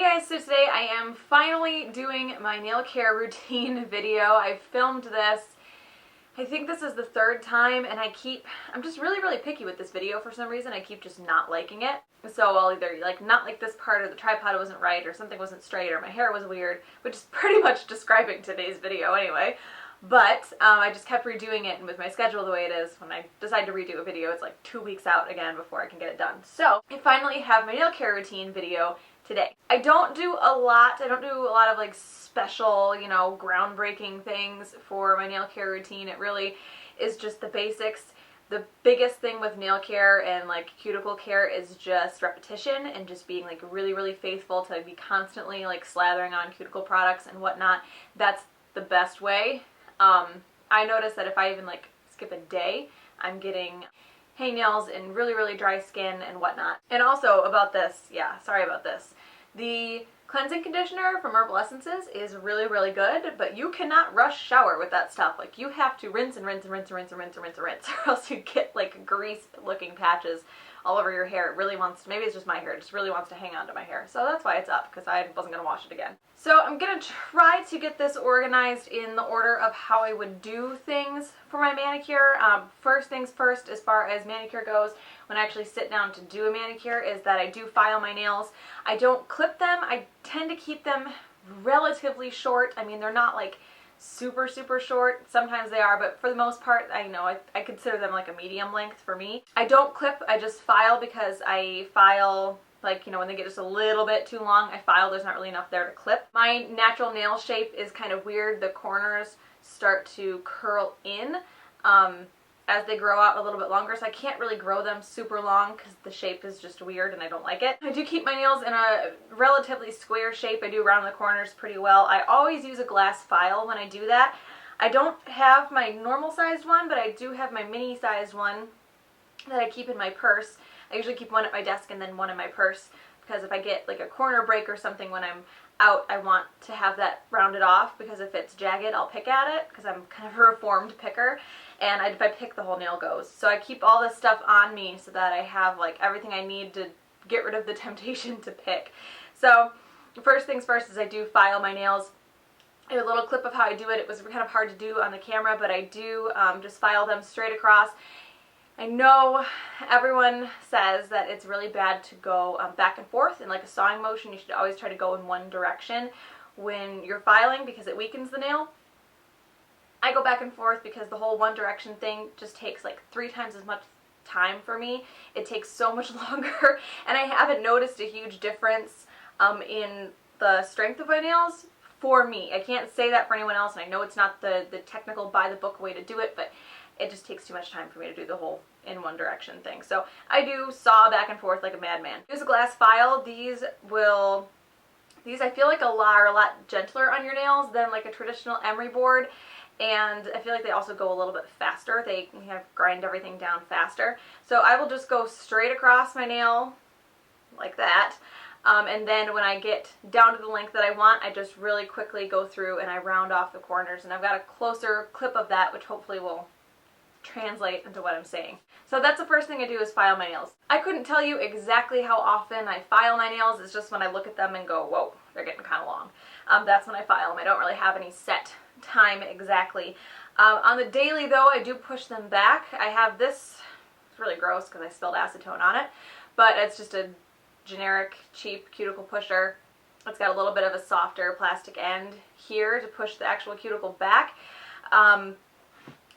guys, so today I am finally doing my nail care routine video. I filmed this, I think this is the third time, and I'm just really picky with this video for some reason. I keep just not liking it. So I'll either not like this part, or the tripod wasn't right, or something wasn't straight, or my hair was weird, which is pretty much describing today's video anyway. But I just kept redoing it, and with my schedule the way it is, when I decide to redo a video, it's like 2 weeks out again before I can get it done. So I finally have my nail care routine video today. I don't do a lot of like special, groundbreaking things for my nail care routine. It really is just the basics. The biggest thing with nail care and like cuticle care is just repetition and just being like really faithful to be constantly like slathering on cuticle products and whatnot. That's the best way. I notice that if I even like skip a day, I'm getting hangnails and really dry skin and whatnot. And also about this, sorry about this. The cleansing conditioner from Herbal Essences is really good, but you cannot rush shower with that stuff. Like, you have to rinse and rinse, or else you get like grease looking patches all over your hair. It really wants to, maybe it's just my hair, it just really wants to hang on to my hair. So that's why it's up, because I wasn't going to wash it again. So I'm going to try to get this organized in the order of how I would do things for my manicure. First things first, as far as manicure goes, when I actually sit down to do a manicure, is that I do file my nails. I don't clip them. I tend to keep them relatively short. I mean, they're not like super short. Sometimes they are, but for the most part, I consider them like a medium length for me. I don't clip, I just file, because I file like, when they get just a little bit too long, I file. There's not really enough there to clip. My natural nail shape is kind of weird. The corners start to curl in as they grow out a little bit longer, so I can't really grow them super long because the shape is just weird and I don't like it. I do keep my nails in a relatively square shape. I do round the corners pretty well. I always use a glass file when I do that. I don't have my normal sized one, but I do have my mini sized one that I keep in my purse. I usually keep one at my desk and then one in my purse, because if I get like a corner break or something when I'm out, I want to have that rounded off, because if it's jagged, I'll pick at it, because I'm kind of a reformed picker, and if I pick, the whole nail goes. So I keep all this stuff on me so that I have like everything I need to get rid of the temptation to pick. So first things first is I do file my nails. I have a little clip of how I do it. It was kind of hard to do on the camera, but I do just file them straight across. I know everyone says that it's really bad to go back and forth in like a sawing motion. You should always try to go in one direction when you're filing, because it weakens the nail. I go back and forth because the whole one direction thing just takes like 3 times as much time for me. It takes so much longer, and I haven't noticed a huge difference in the strength of my nails for me. I can't say that for anyone else, and I know it's not the technical by the book way to do it, but it just takes too much time for me to do the whole in one direction thing. So I do saw back and forth like a madman. Use a glass file. These I feel like are a lot gentler on your nails than like a traditional emery board, and I feel like they also go a little bit faster. They kind of grind everything down faster. So I will just go straight across my nail like that. And then when I get down to the length that I want, I just really quickly go through and I round off the corners. And I've got a closer clip of that, which hopefully will translate into what I'm saying. So that's the first thing I do, is file my nails. I couldn't tell you exactly how often I file my nails. It's just when I look at them and go, whoa, they're getting kind of long. That's when I file them. I don't really have any set time exactly. On the daily though, I do push them back. I have this, it's really gross because I spilled acetone on it, but it's just a generic cheap cuticle pusher. It's got a little bit of a softer plastic end here to push the actual cuticle back.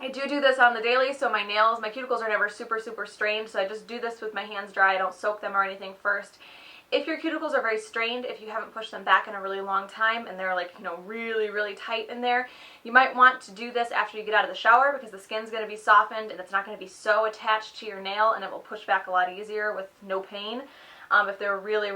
I do this on the daily, so my cuticles are never super strained, so I just do this with my hands dry. I don't soak them or anything first. If your cuticles are very strained, if you haven't pushed them back in a really long time and they're like, really tight in there, you might want to do this after you get out of the shower, because the skin's going to be softened and it's not going to be so attached to your nail, and it will push back a lot easier with no pain. If they're really,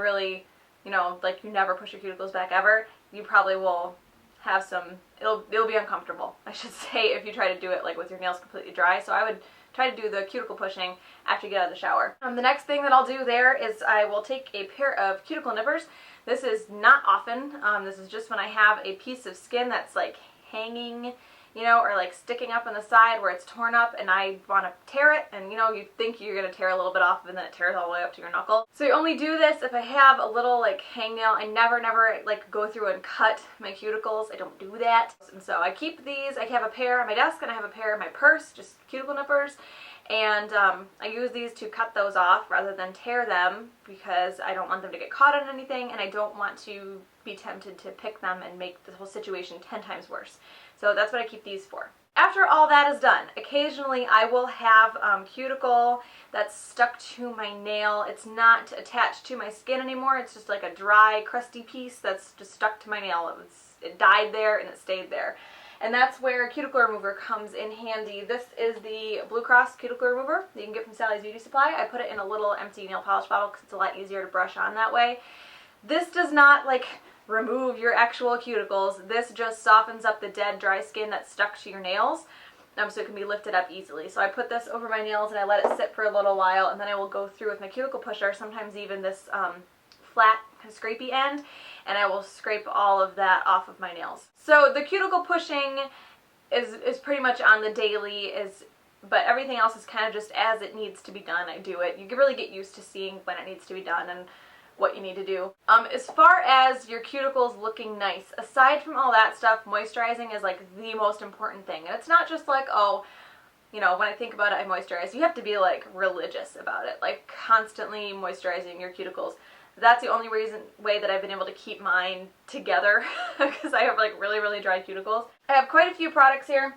like you never push your cuticles back ever, you probably will have some, it'll be uncomfortable, I should say, if you try to do it like with your nails completely dry. So I would try to do the cuticle pushing after you get out of the shower. The next thing that I'll do there is I will take a pair of Cuticle Nippers. This is not often. This is just when I have a piece of skin that's like hanging you know, or like sticking up on the side where it's torn up and I want to tear it, and you know, you think you're going to tear a little bit off and then it tears all the way up to your knuckle. So you only do this if I have a little like hangnail. I never like go through and cut my cuticles. I don't do that. And so I keep these. I have a pair on my desk and I have a pair in my purse, just cuticle nippers. And I use these to cut those off rather than tear them because I don't want them to get caught on anything, and I don't want to be tempted to pick them and make the whole situation 10 times worse. So that's what I keep these for. After all that is done, occasionally I will have cuticle that's stuck to my nail. It's not attached to my skin anymore. It's just like a dry, crusty piece that's just stuck to my nail. It died there and it stayed there. And that's where Cuticle Remover comes in handy. This is the Blue Cross Cuticle Remover that you can get from Sally's Beauty Supply. I put it in a little empty nail polish bottle because it's a lot easier to brush on that way. This does not like remove your actual cuticles. This just softens up the dead, dry skin that's stuck to your nails, so it can be lifted up easily. So I put this over my nails and I let it sit for a little while, and then I will go through with my cuticle pusher, sometimes even this flat, kind of scrapey end, and I will scrape all of that off of my nails. So the cuticle pushing is pretty much on the daily, but everything else is kind of just as it needs to be done. I do it. You can really get used to seeing when it needs to be done and what you need to do. As far as your cuticles looking nice, aside from all that stuff, moisturizing is like the most important thing. And it's not just like, oh, you know, when I think about it, I moisturize. You have to be like religious about it, like constantly moisturizing your cuticles. That's the only way that I've been able to keep mine together because I have like really, really dry cuticles. I have quite a few products here.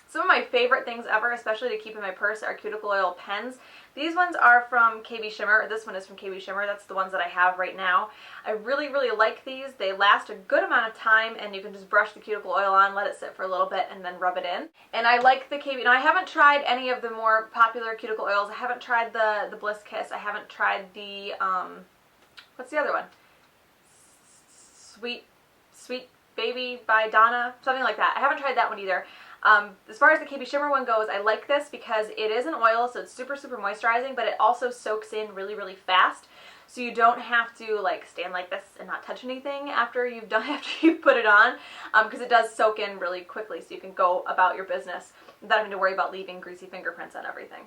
Some of my favorite things ever, especially to keep in my purse, are cuticle oil pens. These ones are from KB Shimmer. This one is from KB Shimmer. That's the ones that I have right now. I really, really like these. They last a good amount of time, and you can just brush the cuticle oil on, let it sit for a little bit, and then rub it in. And I like the KB. Now, I haven't tried any of the more popular cuticle oils. I haven't tried the Bliss Kiss. I haven't tried the, what's the other one? Sweet Baby by Donna, something like that. I haven't tried that one either. As far as the KB Shimmer one goes, I like this because it is an oil, so it's super, super moisturizing, but it also soaks in really, really fast. So you don't have to like stand like this and not touch anything after you've put it on, because it does soak in really quickly, so you can go about your business without having to worry about leaving greasy fingerprints on everything.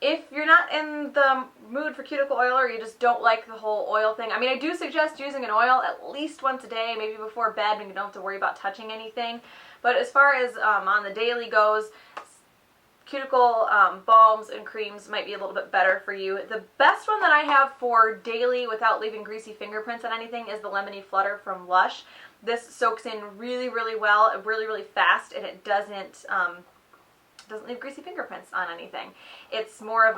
If you're not in the mood for cuticle oil, or you just don't like the whole oil thing, I mean, I do suggest using an oil at least once a day, maybe before bed when you don't have to worry about touching anything. But as far as on the daily goes, cuticle balms and creams might be a little bit better for you. The best one that I have for daily without leaving greasy fingerprints on anything is the Lemony Flutter from Lush. This soaks in really, really well, really, really fast, and it doesn't leave greasy fingerprints on anything. It's more of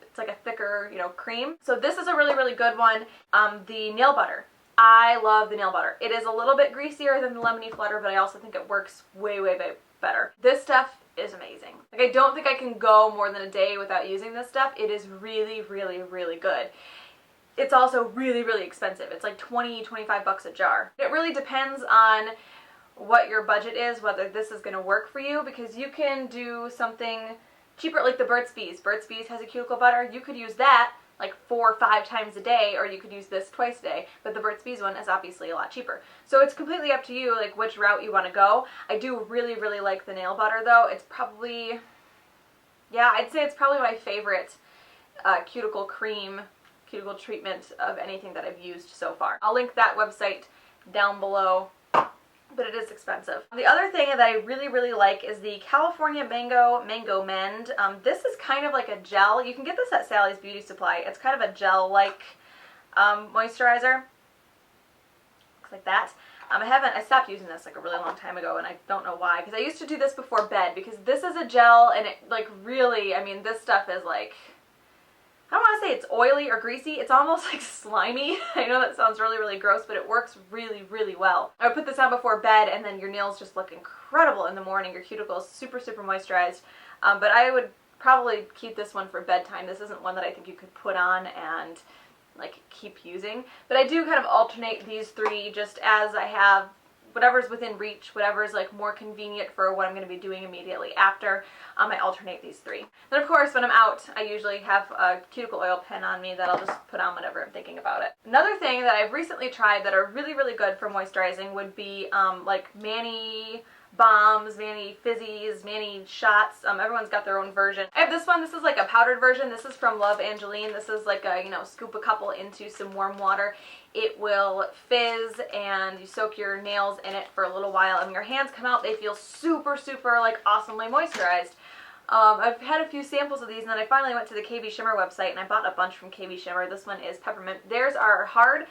it's like a thicker, you know, cream. So this is a really, really good one. The nail butter. I love the nail butter. It is a little bit greasier than the Lemony Flutter, but I also think it works way, way, way better. This stuff is amazing. Like, I don't think I can go more than a day without using this stuff. It is really, really, really good. It's also really, really expensive. It's like 20, 25 bucks a jar. It really depends on what your budget is, whether this is going to work for you, because you can do something cheaper, like the Burt's Bees. Burt's Bees has a cuticle butter. You could use that like 4 or 5 times a day, or you could use this twice a day, but the Burt's Bees one is obviously a lot cheaper. So it's completely up to you, like which route you want to go. I do really, really like the nail butter though. It's probably, yeah, I'd say it's probably my favorite cuticle cream, cuticle treatment of anything that I've used so far. I'll link that website down below, but it is expensive. The other thing that I really, really like is the California Mango Mend. This is kind of like a gel. You can get this at Sally's Beauty Supply. It's kind of a gel-like moisturizer. Looks like that. I stopped using this like a really long time ago, and I don't know why, because I used to do this before bed, because this is a gel, and it like really, I mean, this stuff is like, I don't want to say it's oily or greasy. It's almost like slimy. I know that sounds really, really gross, but it works really, really well. I would put this on before bed, and then your nails just look incredible in the morning. Your cuticles super, super moisturized. But I would probably keep this one for bedtime. This isn't one that I think you could put on and like keep using. But I do kind of alternate these three just as I have whatever's within reach, whatever's like more convenient for what I'm going to be doing immediately after. I alternate these three. Then of course when I'm out, I usually have a cuticle oil pen on me that I'll just put on whenever I'm thinking about it. Another thing that I've recently tried that are really, really good for moisturizing would be like Mani Balms, Mani Fizzies, Mani Shots. Everyone's got their own version. I have this one. This is like a powdered version. This is from Love Angeline. This is like a, scoop a couple into some warm water. It will fizz and you soak your nails in it for a little while, and when your hands come out, they feel super, super like awesomely moisturized. I've had a few samples of these, and then I finally went to the KB Shimmer website and I bought a bunch from KB Shimmer. This one is peppermint. Theirs are hard.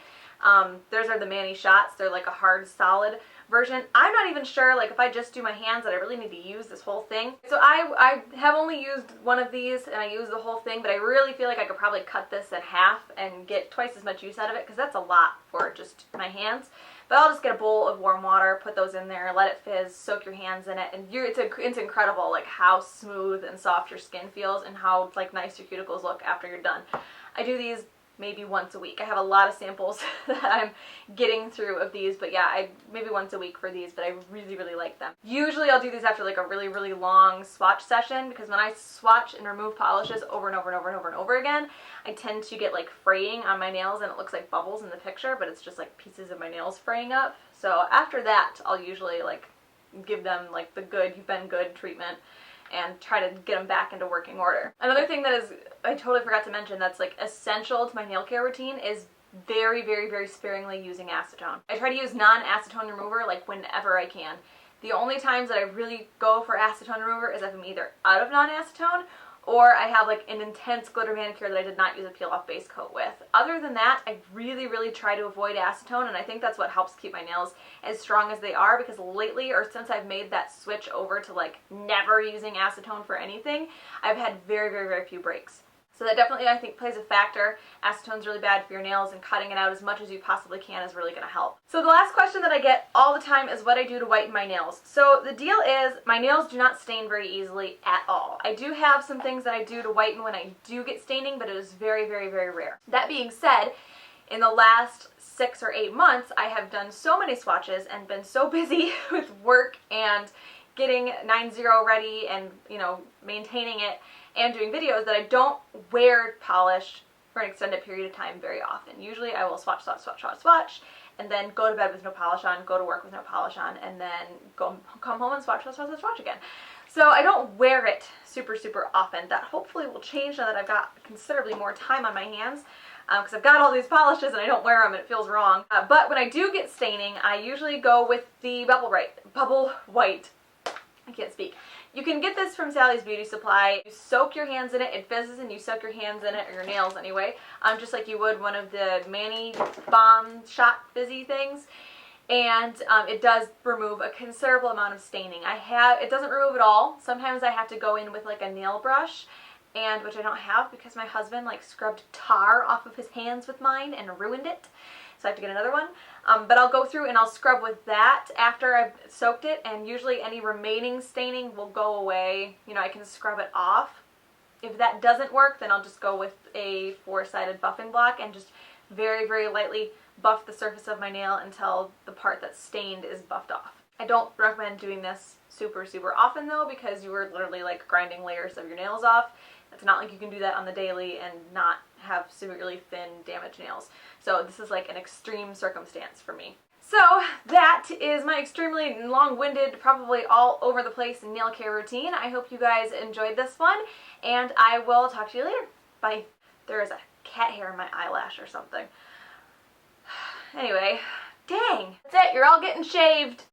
Theirs are the Mani Shots. They're like a hard, solid version. I'm not even sure, like, if I just do my hands that I really need to use this whole thing. So I have only used one of these and I use the whole thing, but I really feel like I could probably cut this in half and get twice as much use out of it, because that's a lot for just my hands. But I'll just get a bowl of warm water, put those in there, let it fizz, soak your hands in it, and it's incredible, like, how smooth and soft your skin feels and how, like, nice your cuticles look after you're done. I do these maybe once a week. I have a lot of samples that I'm getting through of these, but yeah, maybe once a week for these, but I really, really like them. Usually I'll do these after like a really, really long swatch session, because when I swatch and remove polishes over and over and over and over and over again, I tend to get like fraying on my nails, and it looks like bubbles in the picture, but it's just like pieces of my nails fraying up. So after that, I'll usually like give them like the good, you've been good treatment, and try to get them back into working order. Another thing that I totally forgot to mention that's like essential to my nail care routine is very, very, very sparingly using acetone. I try to use non-acetone remover like whenever I can. The only times that I really go for acetone remover is if I'm either out of non-acetone or I have like an intense glitter manicure that I did not use a peel-off base coat with. Other than that, I really, really try to avoid acetone, and I think that's what helps keep my nails as strong as they are, because lately, or since I've made that switch over to like never using acetone for anything, I've had very, very, very few breaks. So that definitely, I think, plays a factor. Acetone's really bad for your nails, and cutting it out as much as you possibly can is really going to help. So the last question that I get all the time is what I do to whiten my nails. So the deal is, my nails do not stain very easily at all. I do have some things that I do to whiten when I do get staining, but it is very, very, very rare. That being said, in the last 6 or 8 months, I have done so many swatches and been so busy with work and getting 9-0 ready and, maintaining it and doing videos that I don't wear polish for an extended period of time very often. Usually I will swatch, swatch, swatch, swatch, swatch, and then go to bed with no polish on, go to work with no polish on, and then come home and swatch, swatch, swatch, swatch, swatch again. So I don't wear it super, super often. That hopefully will change now that I've got considerably more time on my hands, because I've got all these polishes and I don't wear them and it feels wrong. But when I do get staining, I usually go with the Bubble White. I can't speak. You can get this from Sally's Beauty Supply. You soak your hands in it, it fizzes, and you soak your hands in it, or your nails anyway, just like you would one of the Mani Balm shot fizzy things. And it does remove a considerable amount of staining. It doesn't remove it all. Sometimes I have to go in with like a nail brush, and which I don't have because my husband like scrubbed tar off of his hands with mine and ruined it. So I have to get another one. But I'll go through and I'll scrub with that after I've soaked it, and usually any remaining staining will go away. I can scrub it off. If that doesn't work, then I'll just go with a 4-sided buffing block and just very, very lightly buff the surface of my nail until the part that's stained is buffed off. I don't recommend doing this super, super often though, because you are literally like grinding layers of your nails off. It's not like you can do that on the daily and not have severely thin, damaged nails. So this is like an extreme circumstance for me. So that is my extremely long-winded, probably all over the place nail care routine. I hope you guys enjoyed this one, and I will talk to you later. Bye. There is a cat hair in my eyelash or something. Anyway, dang. That's it. You're all getting shaved.